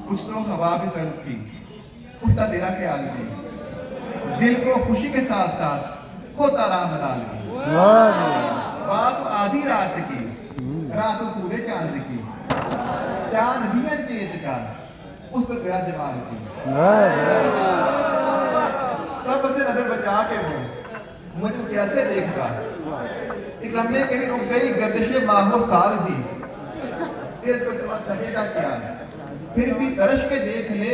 कुछ तो हवा भी सर्द थी, उठता तेरा ख्याल भी, दिल को खुशी के साथ साथ होता रहा मलाल भी। बात आधी रात की, रात पूरे चांद की, चांद भी चेत का, उस पर तेरा जमाल की। सबसे नजर बचा के वो मुझे कैसे देखा, एक लम्हे के लिए रुक गई गर्दिशे माहो साल भी, तेरे तो चमक सकेगा क्या, फिर भी तरश के देख ले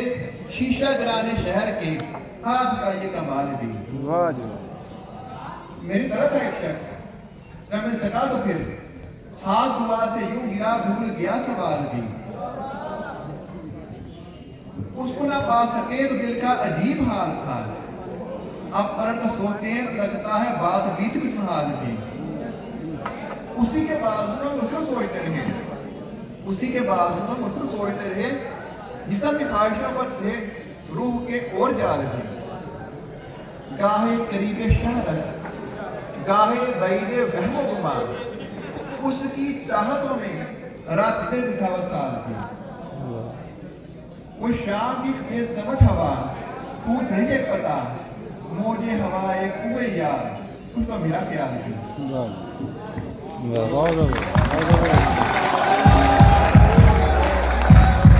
शीशा गिराने शहर के हाथ का ये कमाल भी। मेरी तरफ है एक शख्स, न मैं सका तो फिर हाथ दुआ से यूं गिरा भूल गया सवाल भी। उसको ना पा सके तो दिल का अजीब हाल था, अब पलट सोचते हैं तो लगता है बात बीत कुछ हाल भी। उसी के बावजूद हम उसको सोचते रहे, उसी के बावजूद हम उसको सोचते रहे, जिस्म की ख्वाहिशों पर थे रूह के और जाल भी। गाहे करीबे शहरत, गाहे बैदे वहमो गुमा, उसकी चाहतों में रात दिन बिता वसाल भी। वो शाम की बेसमझ हवा पूछ रही है पता, मोजे हवा एक कुए यार, कुछ तो मेरा ख्याल भी।